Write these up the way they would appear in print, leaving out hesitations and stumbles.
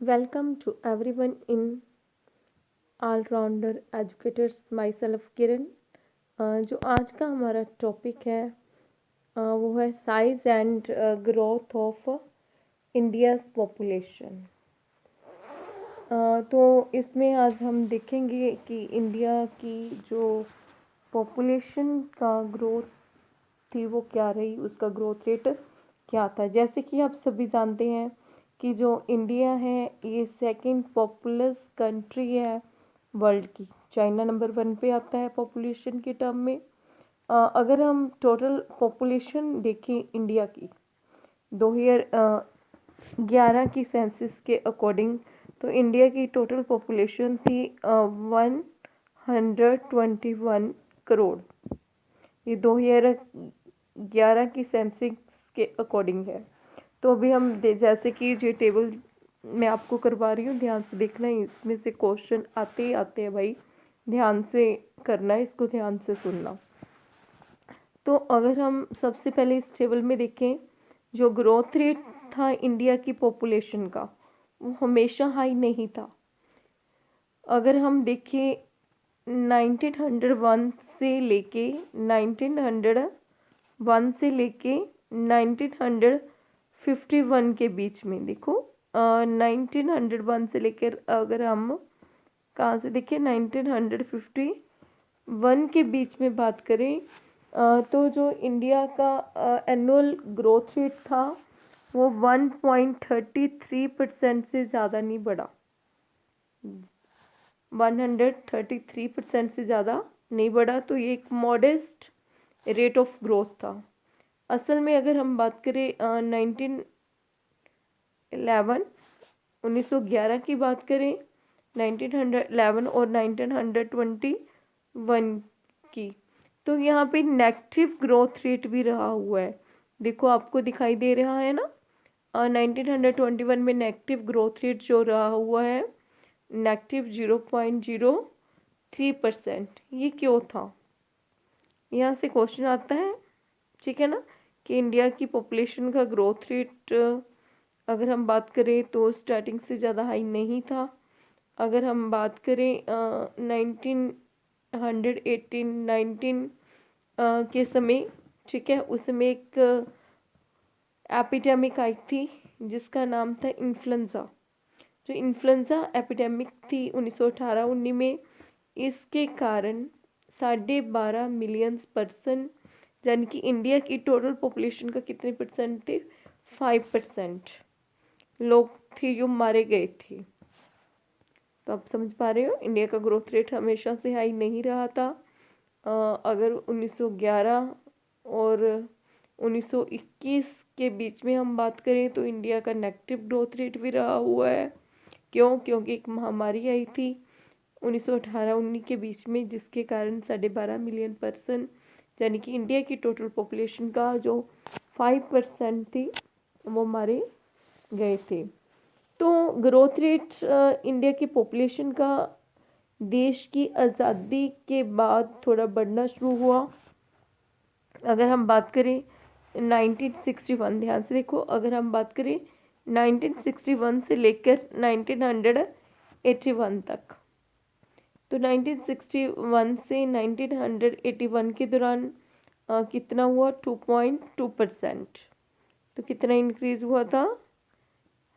Welcome to everyone in All Rounder Educators myself Kiran. जो आज का हमारा टॉपिक है वो है size and growth of India's population. तो इसमें आज हम देखेंगे कि इंडिया की जो पॉपुलेशन का ग्रोथ थी वो क्या रही, उसका ग्रोथ रेट क्या था। जैसे कि आप सभी जानते हैं कि जो इंडिया है ये सेकंड पॉपुलस कंट्री है वर्ल्ड की। चाइना नंबर 1 पे आता है पॉपुलेशन के टर्म में। अगर हम टोटल पॉपुलेशन देखें इंडिया की 2011 की सेंसस के अकॉर्डिंग, तो इंडिया की टोटल पॉपुलेशन थी 121 करोड़। ये 2011 की सेंसस के अकॉर्डिंग है। तो अभी हम जैसे कि जो टेबल मैं आपको करवा रही हूँ, ध्यान से देखना है, इसमें से क्वेश्चन आते ही आते हैं भाई, ध्यान से करना है, इसको ध्यान से सुनना। तो अगर हम सबसे पहले इस टेबल में देखें, जो ग्रोथ रेट था इंडिया की पॉपुलेशन का वो हमेशा हाई नहीं था। अगर हम देखें 1901 से लेके 1901 से लेके 1951 के बीच में देखो, 1901 से लेकर अगर हम कहाँ से देखें 1951 के बीच में बात करें, तो जो इंडिया का एनुअल ग्रोथ रेट था वो 1.33% से ज़्यादा नहीं बढ़ा। 133% से ज़्यादा नहीं बढ़ा, तो ये एक मॉडेस्ट रेट ऑफ ग्रोथ था। असल में अगर हम बात करें 1911 की बात करें, 1911 और 1921 की, तो यहाँ पे नेगेटिव ग्रोथ रेट भी रहा हुआ है। देखो आपको दिखाई दे रहा है ना, 1921 में नेगेटिव ग्रोथ रेट जो रहा हुआ है नेगेटिव 0.03%। ये क्यों था, यहाँ से क्वेश्चन आता है, ठीक है ना, कि इंडिया की पॉपुलेशन का ग्रोथ रेट अगर हम बात करें तो स्टार्टिंग से ज़्यादा हाई नहीं था। अगर हम बात करें 1918 के समय, ठीक है, उस समय एक एपिडेमिक आई थी जिसका नाम था इन्फ्लुएंजा। जो इन्फ्लुएंजा एपिडेमिक थी 1918-19 में, इसके कारण 12.5 मिलियन पर्सन, यानी कि इंडिया की टोटल पॉपुलेशन का कितने परसेंट थे, 5% लोग थे जो मारे गए थे। तो आप समझ पा रहे हो इंडिया का ग्रोथ रेट हमेशा से हाई नहीं रहा था। अगर 1911 और 1921 के बीच में हम बात करें तो इंडिया का नेगेटिव ग्रोथ रेट भी रहा हुआ है। क्यों? क्योंकि एक महामारी आई थी 1918-19 के बीच में, जिसके कारण 12.5 मिलियन पर्सन, यानी कि इंडिया की टोटल पॉपुलेशन का जो 5% थी वो मारे गए थे। तो ग्रोथ रेट इंडिया की पॉपुलेशन का देश की आज़ादी के बाद थोड़ा बढ़ना शुरू हुआ। अगर हम बात करें 1961, ध्यान से देखो, अगर हम बात करें 1961 से लेकर 1981 तक, तो 1961 से 1981 के दौरान कितना हुआ, 2.2%। तो कितना इंक्रीज हुआ था,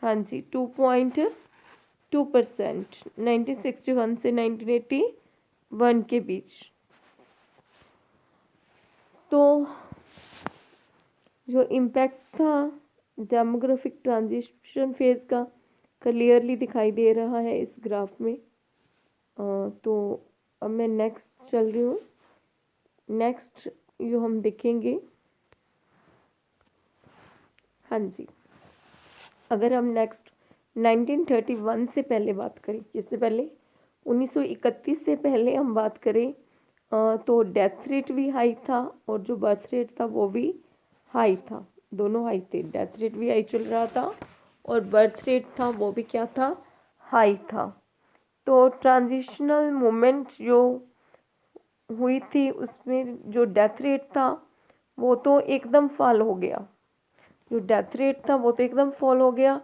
हाँ जी 2.2%, 1961 से 1981 के बीच। तो जो इम्पैक्ट था डेमोग्राफिक ट्रांजिशन फेज का क्लियरली दिखाई दे रहा है इस ग्राफ में। तो अब मैं नेक्स्ट चल रही हूँ। नेक्स्ट जो हम देखेंगे, हाँ जी, अगर हम नेक्स्ट 1931 से पहले बात करें, इससे पहले 1931 से पहले हम बात करें, तो डेथ रेट भी हाई था और जो बर्थ रेट था वो भी हाई था। दोनों हाई थे, डेथ रेट भी हाई चल रहा था और बर्थ रेट था वो भी क्या था, हाई था। तो ट्रांजिशनल मूवमेंट जो हुई थी उसमें जो डेथ रेट था वो तो एकदम फॉल हो गया। जो डेथ रेट था वो तो एकदम फॉल हो गया।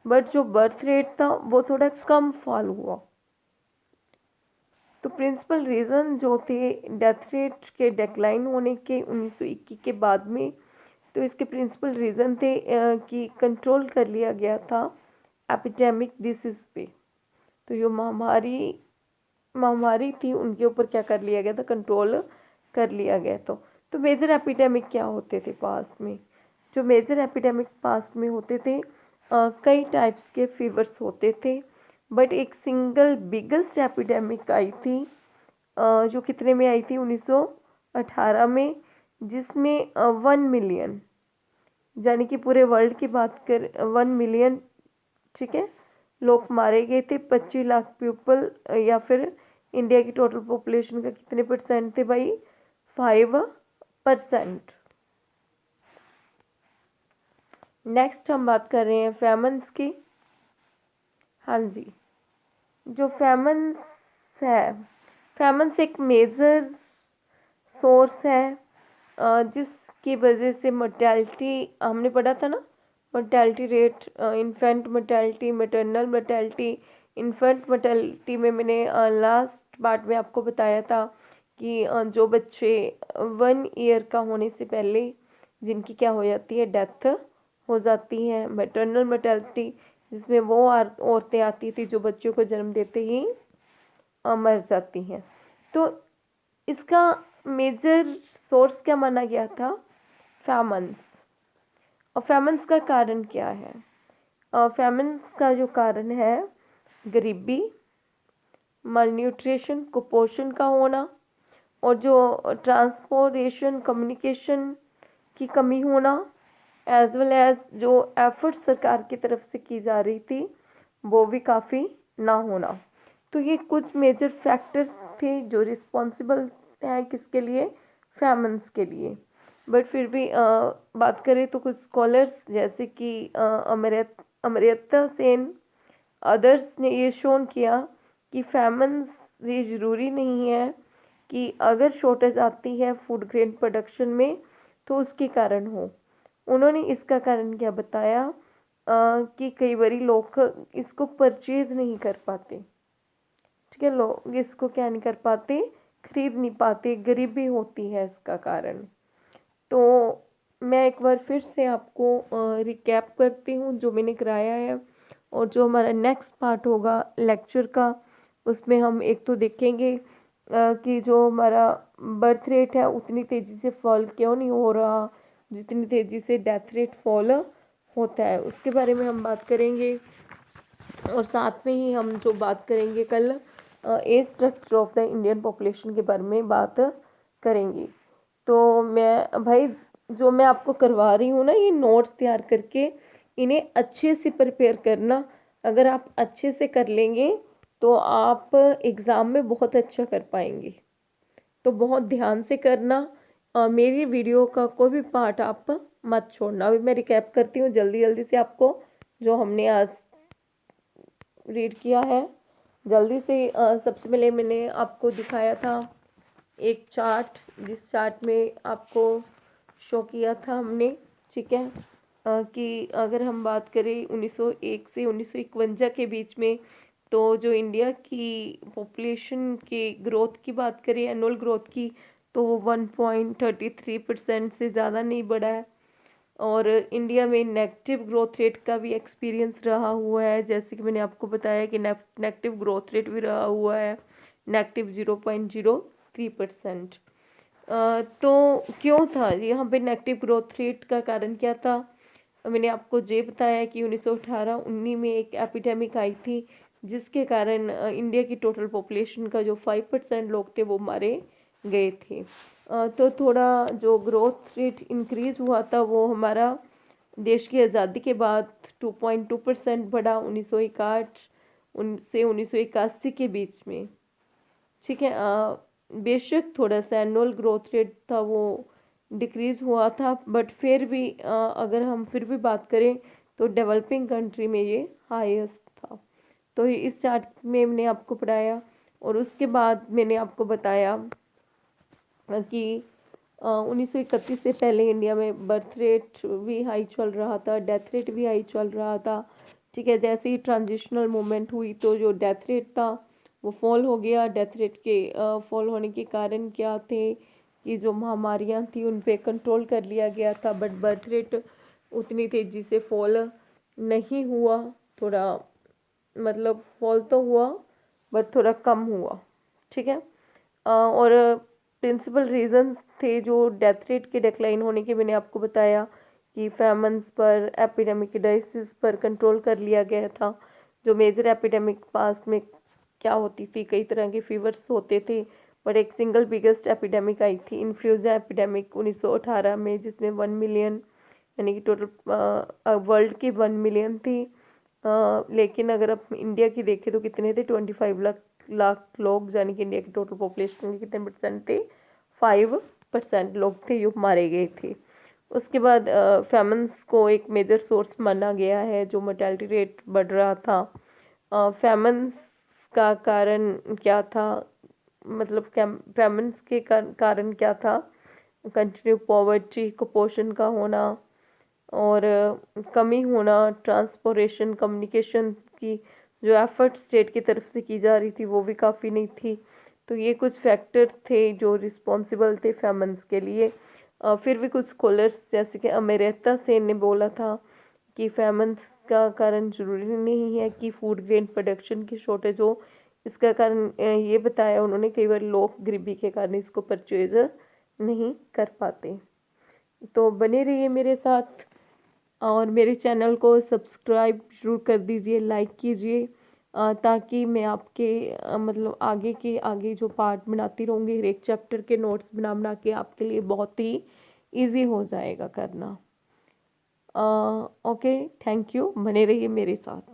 बट जो बर्थ रेट था वो थोड़ा कम फॉल हुआ। तो प्रिंसिपल रीज़न जो थे डेथ रेट के डिक्लाइन होने के 1921 के बाद में, तो इसके प्रिंसिपल रीज़न थे कि कंट्रोल कर लिया गया था एपिडेमिक डिसीज पे। तो जो महामारी थी उनके ऊपर क्या कर लिया गया था, कंट्रोल कर लिया गया। तो मेजर एपिडेमिक क्या होते थे पास्ट में, जो मेजर एपिडेमिक पास्ट में होते थे, कई टाइप्स के फीवर्स होते थे, बट एक सिंगल बिगेस्ट एपिडेमिक आई थी, जो कितने में आई थी, 1918 में, जिसमें 1 मिलियन, यानी कि पूरे वर्ल्ड की बात कर 1 मिलियन, ठीक है, लोग मारे गए थे। 25 लाख पीपल, या फिर इंडिया की टोटल पॉपुलेशन का कितने परसेंट थे भाई, 5%। नेक्स्ट हम बात कर रहे हैं फैमन्स की। हाँ जी, जो फैमन्स है, फैमन्स एक मेजर सोर्स है जिसकी वजह से मोर्टेलिटी, हमने पढ़ा था ना, mortality rate, infant mortality, maternal mortality. Infant mortality में मैंने लास्ट पार्ट में आपको बताया था कि जो बच्चे 1 ईयर का होने से पहले जिनकी क्या हो जाती है, डेथ हो जाती है। मैटरनल मोर्टेलिटी जिसमें वो औरतें आती थी जो बच्चों को जन्म देते ही मर जाती हैं। तो इसका मेजर सोर्स क्या माना गया था, फैमन्स। और फैमन्स का कारण क्या है, फैमन्स का जो कारण है, गरीबी, malन्यूट्रिशन, कुपोषण का होना, और जो ट्रांसपोर्टेशन कम्युनिकेशन की कमी होना, एज वेल एज जो एफर्ट सरकार की तरफ से की जा रही थी वो भी काफ़ी ना होना। तो ये कुछ मेजर फैक्टर थे जो रिस्पॉन्सिबल हैं किसके लिए, फैमन्स के लिए। बट फिर भी बात करें तो कुछ स्कॉलर्स जैसे कि अमर्त्य सेन, अदर्स ने ये शोन किया कि फैमन्स ये ज़रूरी नहीं है कि अगर शॉर्टेज आती है फूड ग्रेन प्रोडक्शन में तो उसके कारण हो। उन्होंने इसका कारण क्या बताया, कि कई बारी लोग इसको परचेज नहीं कर पाते, ठीक है, लोग इसको क्या नहीं कर पाते, खरीद नहीं पाते, गरीबी होती है इसका कारण। तो मैं एक बार फिर से आपको रिकैप करती हूँ जो मैंने कराया है, और जो हमारा नेक्स्ट पार्ट होगा लेक्चर का उसमें हम एक तो देखेंगे कि जो हमारा बर्थ रेट है उतनी तेज़ी से फॉल क्यों नहीं हो रहा जितनी तेज़ी से डेथ रेट फॉल होता है, उसके बारे में हम बात करेंगे। और साथ में ही हम जो बात करेंगे कल age structure of the Indian population के बारे में बात करेंगे। तो मैं भाई जो मैं आपको करवा रही हूँ ना, ये नोट्स तैयार करके इन्हें अच्छे से प्रिपेयर करना। अगर आप अच्छे से कर लेंगे तो आप एग्ज़ाम में बहुत अच्छा कर पाएंगे। तो बहुत ध्यान से करना, मेरी वीडियो का कोई भी पार्ट आप मत छोड़ना। अभी मैं रिकैप करती हूँ जल्दी जल्दी से आपको जो हमने आज रीड किया है। जल्दी से सबसे पहले मैंने आपको दिखाया था एक चार्ट, जिस चार्ट में आपको शो किया था हमने, ठीक है, कि अगर हम बात करें 1901 से 1951 के बीच में, तो जो इंडिया की पॉपुलेशन की ग्रोथ की बात करें, एनुअल ग्रोथ की, तो वो 1.33% से ज़्यादा नहीं बढ़ा है। और इंडिया में नेगेटिव ग्रोथ रेट का भी एक्सपीरियंस रहा हुआ है, जैसे कि मैंने आपको बताया कि नेगेटिव ग्रोथ रेट भी रहा हुआ है, -0.03%। तो क्यों था यहाँ पे नेगेटिव ग्रोथ रेट का कारण क्या था, मैंने आपको ये बताया कि 1918-19 में एक एपिडेमिक आई थी जिसके कारण इंडिया की टोटल पॉपुलेशन का जो 5% लोग थे वो मारे गए थे। तो थोड़ा जो ग्रोथ रेट इंक्रीज हुआ था वो हमारा देश की आज़ादी के बाद 2.2% बढ़ा 1961 से 1981 के बीच में, ठीक है। बेशक थोड़ा सा एनुअल ग्रोथ रेट था वो डिक्रीज हुआ था, बट फिर भी अगर हम फिर भी बात करें तो डेवलपिंग कंट्री में ये हाईएस्ट था। तो इस चार्ट में मैंने आपको पढ़ाया, और उसके बाद मैंने आपको बताया कि 1931 से पहले इंडिया में बर्थ रेट भी हाई चल रहा था, डेथ रेट भी हाई चल रहा था। ठीक है। जैसे ही ट्रांजिशनल मूवमेंट हुई तो जो डेथ रेट था वो फॉल हो गया। डेथ रेट के फॉल होने के कारण क्या थे कि जो महामारियां थी उन पे कंट्रोल कर लिया गया था, बट बर्थ रेट उतनी तेजी से फॉल नहीं हुआ। थोड़ा मतलब फॉल तो हुआ बट थोड़ा कम हुआ। ठीक है। और प्रिंसिपल रीजंस थे जो डेथ रेट के डिक्लाइन होने के, मैंने आपको बताया कि फैमन्स पर, एपिडेमिक डायसिस पर कंट्रोल कर लिया गया था। जो मेजर एपिडेमिक पास्ट में क्या होती थी, कई तरह के फीवर्स होते थे, पर एक सिंगल बिगेस्ट एपिडेमिक आई थी इन्फ्लुएंजा एपिडेमिक 1918 में, जिसमें 1 मिलियन यानी कि टोटल वर्ल्ड की 1 मिलियन थी। लेकिन अगर आप इंडिया की देखें तो कितने थे, 25 लाख लोग, यानी कि इंडिया की टोटल पॉपुलेशन के कितने परसेंट थे, 5% लोग थे जो मारे गए थे। उसके बाद फेमन्स को एक मेजर सोर्स माना गया है जो मोर्टेलिटी रेट बढ़ रहा था। फेमन्स का कारण क्या था, मतलब फेमन्स के कारण क्या था, कंटिन्यू पॉवर्टी, कुपोषण का होना और कमी होना, ट्रांसपोर्टेशन कम्युनिकेशन की जो एफर्ट स्टेट की तरफ से की जा रही थी वो भी काफ़ी नहीं थी। तो ये कुछ फैक्टर थे जो रिस्पॉन्सिबल थे फेमन्स के लिए। फिर भी कुछ स्कॉलर्स जैसे कि अमर्त्य सेन ने बोला था कि फेमन्स का कारण जरूरी नहीं है कि फूड ग्रेन प्रोडक्शन की शॉर्टेज हो। इसका कारण ये बताया उन्होंने, कई बार लोग गरीबी के कारण इसको परचेज नहीं कर पाते। तो बने रहिए मेरे साथ और मेरे चैनल को सब्सक्राइब जरूर कर दीजिए, लाइक कीजिए, ताकि मैं आपके मतलब आगे जो पार्ट बनाती रहूँगी, हर एक चैप्टर के नोट्स बना बना के आपके लिए बहुत ही इजी हो जाएगा करना। ओके, थैंक यू, बने रहिए मेरे साथ।